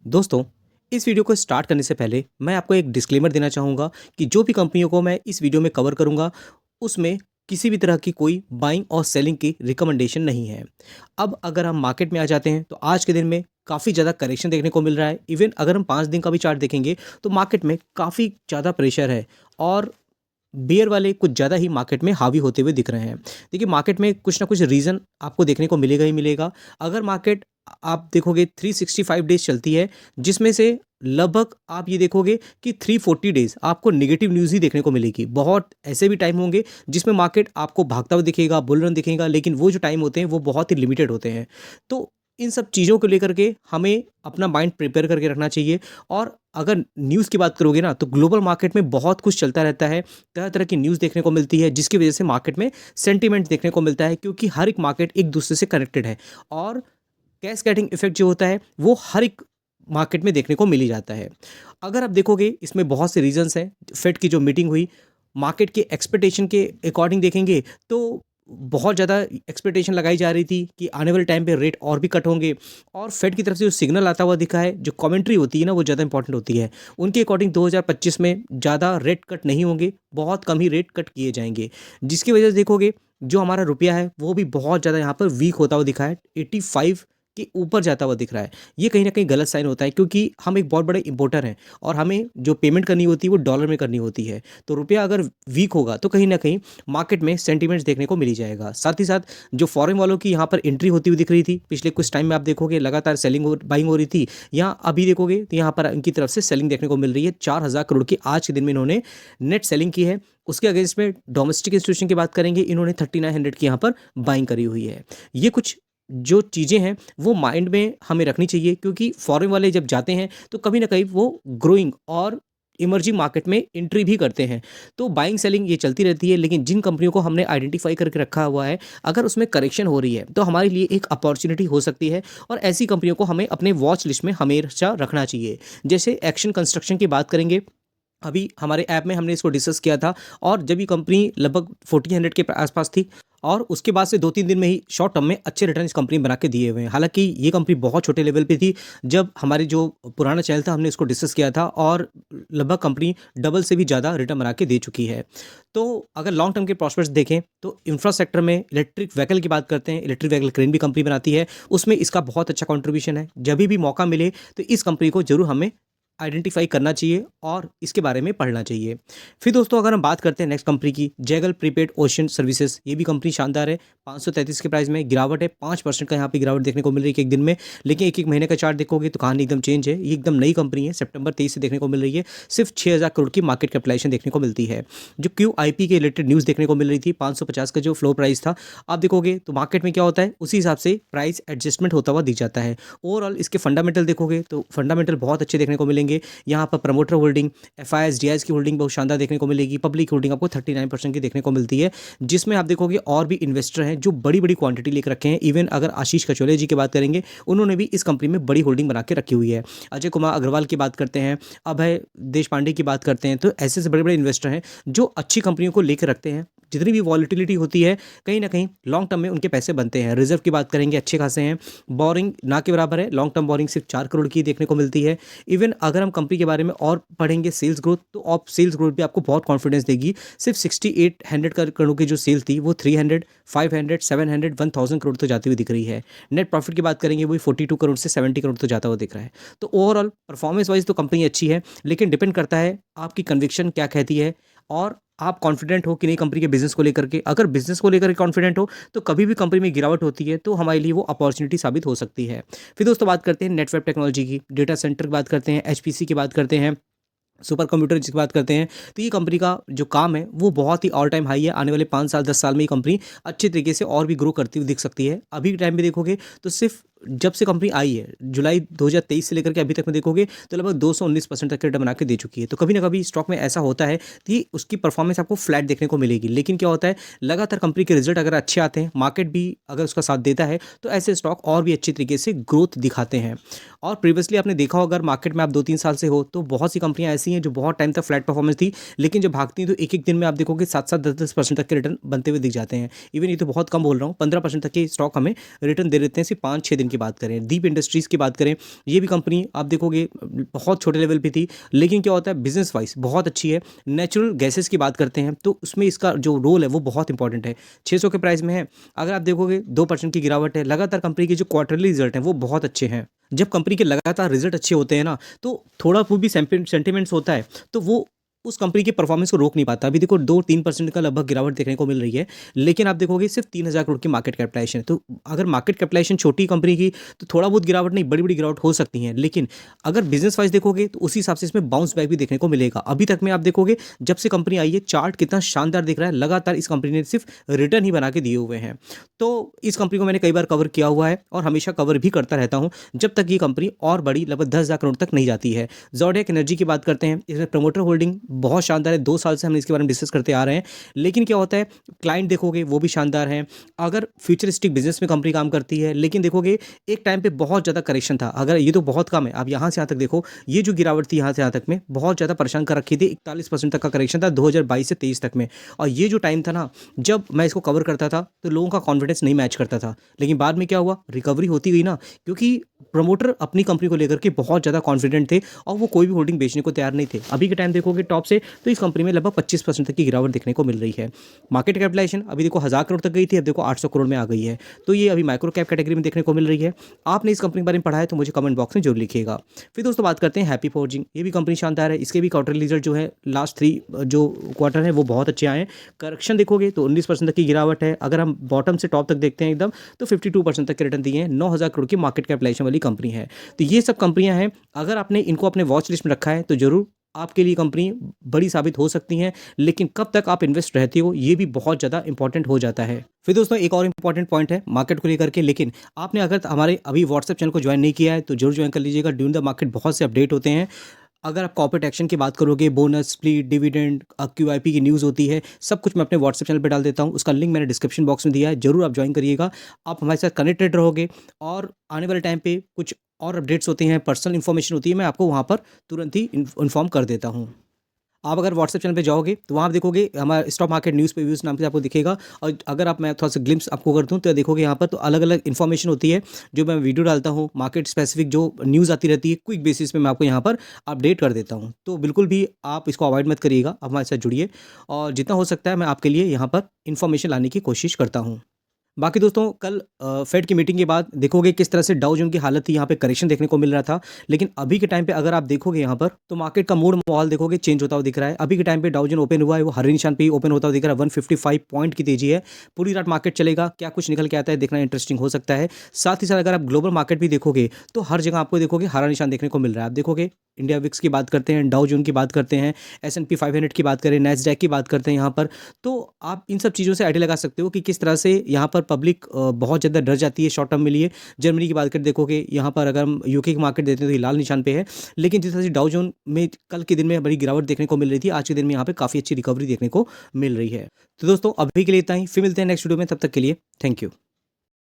दोस्तों, इस वीडियो को स्टार्ट करने से पहले मैं आपको एक डिस्क्लेमर देना चाहूँगा कि जो भी कंपनियों को मैं इस वीडियो में कवर करूँगा, उसमें किसी भी तरह की कोई बाइंग और सेलिंग की रिकमेंडेशन नहीं है। अब अगर हम मार्केट में आ जाते हैं, तो आज के दिन में काफ़ी ज़्यादा करेक्शन देखने को मिल रहा है। इवन अगर हम 5 दिन का भी चार्ट देखेंगे, तो मार्केट में काफ़ी ज़्यादा प्रेशर है और बियर वाले कुछ ज़्यादा ही मार्केट में हावी होते हुए दिख रहे हैं। देखिए, मार्केट में कुछ ना कुछ रीज़न आपको देखने को मिलेगा ही मिलेगा। अगर मार्केट आप देखोगे 365 डेज़ चलती है, जिसमें से लगभग आप ये देखोगे कि 340 डेज़ आपको नेगेटिव न्यूज़ ही देखने को मिलेगी। बहुत ऐसे भी टाइम होंगे जिसमें मार्केट आपको भागता हुआ दिखेगा, बुल रन दिखेगा, लेकिन वो जो टाइम होते हैं वो बहुत ही लिमिटेड होते हैं। तो इन सब चीज़ों को लेकर के हमें अपना माइंड प्रिपेयर करके रखना चाहिए। और अगर न्यूज़ की बात करोगे ना, तो ग्लोबल मार्केट में बहुत कुछ चलता रहता है। तरह-तरह की न्यूज़ देखने को मिलती है, जिसकी वजह से मार्केट में सेंटीमेंट देखने को मिलता है, क्योंकि हर एक मार्केट एक दूसरे से कनेक्टेड है और कैस्केडिंग इफेक्ट जो होता है वो हर एक मार्केट में देखने को मिल ही जाता है। अगर आप देखोगे, इसमें बहुत से रीजंस हैं। फेड की जो मीटिंग हुई, मार्केट के एक्सपेक्टेशन के अकॉर्डिंग देखेंगे तो बहुत ज़्यादा एक्सपेक्टेशन लगाई जा रही थी कि आने वाले टाइम पे रेट और भी कट होंगे। और फेड की तरफ से जो सिग्नल आता हुआ दिखा है, जो कमेंट्री होती है ना, वो ज़्यादा इंपॉर्टेंट होती है। उनके अकॉर्डिंग 2025 में ज़्यादा रेट कट नहीं होंगे, बहुत कम ही रेट कट किए जाएंगे, जिसकी वजह से देखोगे जो हमारा रुपया है वो भी बहुत ज़्यादा यहाँ पर वीक होता हुआ दिखा है। 85 के ऊपर जाता हुआ दिख रहा है। ये कहीं ना कहीं गलत साइन होता है, क्योंकि हम एक बहुत बड़े इंपोर्टर हैं और हमें जो पेमेंट करनी होती है वो डॉलर में करनी होती है। तो रुपया अगर वीक होगा तो कहीं ना कहीं मार्केट में सेंटीमेंट्स देखने को मिल ही जाएगा। साथ ही साथ जो फॉरेन वालों की यहाँ पर एंट्री होती हुई दिख रही थी, पिछले कुछ टाइम में आप देखोगे लगातार सेलिंग बाइंग हो रही थी। यहाँ अभी देखोगे तो यहाँ पर इनकी तरफ से सेलिंग देखने को मिल रही है। 4,000 करोड़ की आज के दिन में इन्होंने नेट सेलिंग की है। उसके अगेंस्ट में डोमेस्टिक इंस्टीट्यूशन की बात करेंगे, इन्होंने 3900 की यहाँ पर बाइंग करी हुई है। ये कुछ जो चीज़ें हैं वो माइंड में हमें रखनी चाहिए, क्योंकि फॉरेन वाले जब जाते हैं तो कभी ना कहीं वो ग्रोइंग और इमर्जिंग मार्केट में एंट्री भी करते हैं। तो बाइंग सेलिंग ये चलती रहती है, लेकिन जिन कंपनियों को हमने आइडेंटिफाई करके रखा हुआ है, अगर उसमें करेक्शन हो रही है तो हमारे लिए एक अपॉर्चुनिटी हो सकती है। और ऐसी कंपनियों को हमें अपने वॉच लिस्ट में हमेशा रखना चाहिए। जैसे एक्शन कंस्ट्रक्शन की बात करेंगे, अभी हमारे ऐप में हमने इसको डिस्कस किया था और जब ये कंपनी लगभग 1400 के आसपास थी, और उसके बाद से 2-3 दिन में ही शॉर्ट टर्म में अच्छे रिटर्न इस कंपनी बना के दिए हुए हैं। हालाँकि ये कंपनी बहुत छोटे लेवल पे थी, जब हमारे जो पुराना चैनल था हमने इसको डिस्कस किया था, और लगभग कंपनी डबल से भी ज़्यादा रिटर्न बना के दे चुकी है। तो अगर लॉन्ग टर्म के प्रॉस्पेक्ट्स देखें तो इंफ्रा सेक्टर में इलेक्ट्रिक व्हीकल की बात करते हैं, इलेक्ट्रिक व्हीकल क्रेन भी कंपनी बनाती है, उसमें इसका बहुत अच्छा कंट्रीब्यूशन है। जभी भी मौका मिले तो इस कंपनी को ज़रूर हमें आइडेंटिफाई करना चाहिए और इसके बारे में पढ़ना चाहिए। फिर दोस्तों, अगर हम बात करते हैं नेक्स्ट कंपनी की, जैगल प्रीपेड ओशन सर्विसेज, ये भी कंपनी शानदार है। 533 के प्राइस में गिरावट है, 5% का यहाँ पे गिरावट देखने को मिल रही है एक दिन में। लेकिन एक एक महीने का चार्ट देखोगे तो कहानी एकदम चेंज है। ये एकदम नई कंपनी है, सितंबर 23 से देखने को मिल रही है। सिर्फ 6,000 करोड़ की मार्केट कैपिटलाइजेशन देखने को मिलती है। जो QIP के रिलेटेड न्यूज़ देखने को मिल रही थी, 550 का जो फ्लोर प्राइस था, आप देखोगे तो मार्केट में क्या होता है उसी हिसाब से प्राइस एडजस्टमेंट होता हुआ दिख जाता है। ओवरऑल इसके फंडामेंटल देखोगे तो फंडामेंटल बहुत अच्छे देखने को मिलेंगे। यहाँ पर प्रमोटर होल्डिंग, FIS DIS की होल्डिंग बहुत शानदार देखने को मिलेगी। पब्लिक होल्डिंग आपको 39% की देखने को मिलती है, जिसमें आप देखोगे और भी इन्वेस्टर हैं जो बड़ी बड़ी क्वांटिटी लेकर रखे हैं। इवन अगर आशीष कचौले जी की बात करेंगे, उन्होंने भी इस कंपनी में बड़ी होल्डिंग बना के रखी हुई है। अजय कुमार अग्रवाल की बात करते हैं, अभय देश पांडे की बात करते हैं, तो ऐसे बड़े बड़े इन्वेस्टर हैं जो अच्छी कंपनियों को लेकर रखते हैं। जितनी भी वॉलिटिलिटी होती है, कहीं ना कहीं लॉन्ग टर्म में उनके पैसे बनते हैं। रिजर्व की बात करेंगे, अच्छे खासे हैं। बोरिंग ना के बराबर है, लॉन्ग टर्म बोरिंग सिर्फ 4 करोड़ की देखने को मिलती है। इवन अगर हम कंपनी के बारे में और पढ़ेंगे सेल्स ग्रोथ, तो आप सेल्स ग्रोथ भी आपको बहुत कॉन्फिडेंस देगी। सिर्फ 6800 करोड़ की जो सेल थी वो 300, 500, 700, 1000 करोड़ तो जाती हुई दिख रही है। नेट प्रॉफिट की बात करेंगे, वही 42 करोड़ से 70 करोड़ तो जाता हुआ दिख रहा है। तो ओवरऑल परफॉर्मेंस वाइज तो कंपनी अच्छी है, लेकिन डिपेंड करता है आपकी कन्विक्शन क्या कहती है और आप कॉन्फिडेंट हो कि नहीं कंपनी के बिजनेस को लेकर के। अगर बिजनेस को लेकर के कॉन्फिडेंट हो तो कभी भी कंपनी में गिरावट होती है तो हमारे लिए वो अपॉर्चुनिटी साबित हो सकती है। फिर दोस्तों, बात करते हैं नेटवर्क टेक्नोलॉजी की, डेटा सेंटर की बात करते हैं, HPC की बात करते हैं, सुपर कंप्यूटर जिसकी बात करते हैं। तो ये कंपनी का जो काम है वो बहुत ही ऑल टाइम हाई है। आने वाले 5 साल 10 साल में ये कंपनी अच्छे तरीके से और भी ग्रो करती हुई दिख सकती है। अभी के टाइम पे देखोगे तो सिर्फ जब से कंपनी आई है जुलाई 2023 से लेकर के अभी तक में देखोगे तो लगभग 219% तक के रिटर्न बना के दे चुकी है। तो कभी ना कभी स्टॉक में ऐसा होता है कि उसकी परफॉर्मेंस आपको फ्लैट देखने को मिलेगी। लेकिन क्या होता है, लगातार कंपनी के रिजल्ट अगर अच्छे आते हैं, मार्केट भी अगर उसका साथ देता है, तो ऐसे स्टॉक और भी अच्छी तरीके से ग्रोथ दिखाते हैं। और प्रीवियसली आपने देखा होगा, अगर मार्केट में आप 2-3 साल से हो तो बहुत सी कंपनियां ऐसी हैं जो बहुत टाइम तक फ्लैट परफॉर्मेंस थी, लेकिन जब भागती हैं तो एक एक दिन में आप देखोगे 7-7, 10-10% तक के रिटर्न बनते हुए दिख जाते हैं। इवन ये तो बहुत कम बोल रहा हूँ, 15% तक के स्टॉक हमें रिटर्न दे देते हैं सिर्फ 5-6 दिन की बात करें, दीप इंडस्ट्रीज़ की बात करें, ये भी कंपनी आप देखोगे बहुत छोटे लेवल पे थी, लेकिन क्या होता है बिज़नेस वाइज़ बहुत अच्छी है। नेचुरल गैसेज़ की बात करते हैं तो उसमें इसका जो रोल है वो बहुत इंपॉर्टेंट है। 600 के प्राइस में है। अगर आप देखोगे 2% की गिरावट है। लगातार कंपनी के जो क्वार्टरली रिज़ल्ट हैं वो बहुत अच्छे हैं। जब कंपनी के लगातार रिज़ल्ट अच्छे होते हैं ना, तो थोड़ा वो भी सेंटिमेंट्स होता है, तो वो उस कंपनी की परफॉर्मेंस को रोक नहीं पाता। अभी देखो 2-3% का लगभग गिरावट देखने को मिल रही है, लेकिन आप देखोगे सिर्फ 3,000 करोड़ की मार्केट कैपिटलाइजेशन है। तो अगर मार्केट कैपिटलाइजेशन छोटी कंपनी की तो थोड़ा बहुत गिरावट नहीं, बड़ी-बड़ी गिरावट हो सकती है। लेकिन अगर बिज़नेस वाइज़ देखोगे तो उसी हिसाब से इसमें बाउंस बैक भी देखने को मिलेगा। अभी तक में आप देखोगे जब से कंपनी आई है चार्ट कितना शानदार दिख रहा है, लगातार इस कंपनी ने सिर्फ रिटर्न ही बना के दिए हुए हैं। तो इस कंपनी को मैंने कई बार कवर किया हुआ है और हमेशा कवर भी करता रहता हूँ, जब तक ये कंपनी और बड़ी लगभग 10,000 करोड़ तक नहीं जाती है। ज़ोडिएक एनर्जी की बात करते हैं, इसमें प्रमोटर होल्डिंग बहुत शानदार है, 2 साल से हम इसके बारे में डिस्कस करते आ रहे हैं। लेकिन क्या होता है, क्लाइंट देखोगे वो भी शानदार हैं। अगर फ्यूचरिस्टिक बिज़नेस में कंपनी काम करती है, लेकिन देखोगे एक टाइम पे बहुत ज़्यादा करेक्शन था। अगर ये तो बहुत कम है, आप यहाँ से यहाँ तक देखो, ये जो गिरावट थी यहाँ से यहाँ तक में बहुत ज़्यादा परेशान कर रखी थी। 41% तक का करेक्शन था 2022 से 23 तक में। और ये जो टाइम था ना, जब मैं इसको कवर करता था तो लोगों का कॉन्फिडेंस नहीं मैच करता था। लेकिन बाद में क्या हुआ, रिकवरी होती गई ना, क्योंकि प्रमोटर अपनी कंपनी को लेकर के बहुत ज़्यादा कॉन्फिडेंट थे और वो कोई भी होल्डिंग बेचने को तैयार नहीं थे। अभी के टाइम देखोगे टॉप से तो इस कंपनी में लगभग 25% तक की गिरावट देखने को मिल रही है। मार्केट कैपिटलाइजेशन अभी देखो 1,000 करोड़ तक गई थी, अब देखो 800 करोड़ में आ गई है। तो ये अभी माइक्रो कैप कैटेगरी में देखने को मिल रही है। आपने इस कंपनी के बारे में पढ़ा है तो मुझे कमेंट बॉक्स में जरूर लिखिएगा। फिर दोस्तों बात करते हैं हैप्पी फोर्जिंग। ये भी कंपनी शानदार है, इसके भी क्वार्टरली रिजल्ट जो है लास्ट 3 जो क्वार्टर है वो बहुत अच्छे आए हैं। करेक्शन देखोगे तो 19% तक की गिरावट है। अगर हम बॉटम से टॉप तक देखते हैं एकदम, तो 52% तक के रिटर्न दिए हैं। 9,000 करोड़ की मार्केट कैपिटलाइजेशन वाली कंपनी है। तो ये सब कंपनियां हैं, अगर आपने इनको अपने वॉच लिस्ट में रखा है तो जरूर आपके लिए कंपनी बड़ी साबित हो सकती हैं। लेकिन कब तक आप इन्वेस्ट रहते हो ये भी बहुत ज़्यादा इंपॉर्टेंट हो जाता है। फिर दोस्तों एक और इंपॉर्टेंट पॉइंट है मार्केट को लेकर के, लेकिन आपने अगर हमारे अभी व्हाट्सएप चैनल को ज्वाइन नहीं किया है तो जरूर ज्वाइन कर लीजिएगा। ड्यूरिंग द मार्केट बहुत से अपडेट होते हैं। अगर आप कॉर्पोरेट एक्शन की बात करोगे, बोनस, स्प्लिट, डिविडेंड, क्यूआईपी की न्यूज़ होती है, सब कुछ मैं अपने व्हाट्सएप चैनल पे डाल देता हूँ। उसका लिंक मैंने डिस्क्रिप्शन बॉक्स में दिया है, जरूर आप ज्वाइन करिएगा। आप हमारे साथ कनेक्टेड रहोगे और आने वाले टाइम पे कुछ और अपडेट्स होती हैं, पर्सनल इन्फॉर्मेशन होती है, मैं आपको वहाँ पर तुरंत ही इन्फॉर्म कर देता हूँ। आप अगर व्हाट्सएप चैनल पे जाओगे तो वहाँ आप देखोगे हमारा स्टॉक मार्केट न्यूज़ पे व्यूज़ नाम से आपको दिखेगा। और अगर आप मैं थोड़ा सा ग्लिम्स आपको कर दूँ तो देखोगे यहाँ पर तो अलग अलग इन्फॉर्मेशन होती है जो मैं वीडियो डालता हूँ। मार्केट स्पेसिफिक जो न्यूज़ आती रहती है क्विक बेसिस पे मैं आपको यहाँ पर अपडेट कर देता हूँ। तो बिल्कुल भी आप इसको अवॉइड मत करिएगा, आप हमारे साथ जुड़िए और जितना हो सकता है मैं आपके लिए यहाँ पर इन्फॉर्मेशन लाने की कोशिश करता हूँ। बाकी दोस्तों कल फेड की मीटिंग के बाद देखोगे किस तरह से डाउ जोन की हालत थी, यहाँ पे करेक्शन देखने को मिल रहा था। लेकिन अभी के टाइम पे अगर आप देखोगे यहाँ पर तो मार्केट का मूड माहौल देखोगे चेंज होता हुआ दिख रहा है। अभी के टाइम पे डाउ जोन ओपन हुआ है वो हरे निशान पे ही ओपन होता हुआ दिख रहा है। 155 पॉइंट की तेजी है। पूरी रात मार्केट चलेगा, क्या कुछ निकल के आता है देखना इंटरेस्टिंग हो सकता है। साथ ही साथ अगर आप ग्लोबल मार्केट भी देखोगे तो हर जगह आपको देखोगे हरा निशान देखने को मिल रहा है। आप देखोगे इंडिया विक्स की बात करते हैं, डाउ जोन की बात करते हैं, S&P 500 की बात करें, नैस्डैक की बात करते हैं यहाँ पर, तो आप इन सब चीज़ों से आइडिया लगा सकते हो कि किस तरह से यहाँ पर पब्लिक बहुत ज़्यादा डर जाती है शॉर्ट टर्म में लिए। जर्मनी की बात कर देखोगे यहाँ पर अगर हम यूके की मार्केट देते हैं तो ये लाल निशान पे है। लेकिन जिस तरह से डाउ जोन में कल के दिन में बड़ी गिरावट देखने को मिल रही थी, आज के दिन में यहाँ पे काफ़ी अच्छी रिकवरी देखने को मिल रही है। तो दोस्तों अभी के लिए इतना ही, फिर मिलते हैं नेक्स्ट वीडियो में, तब तक के लिए थैंक यू।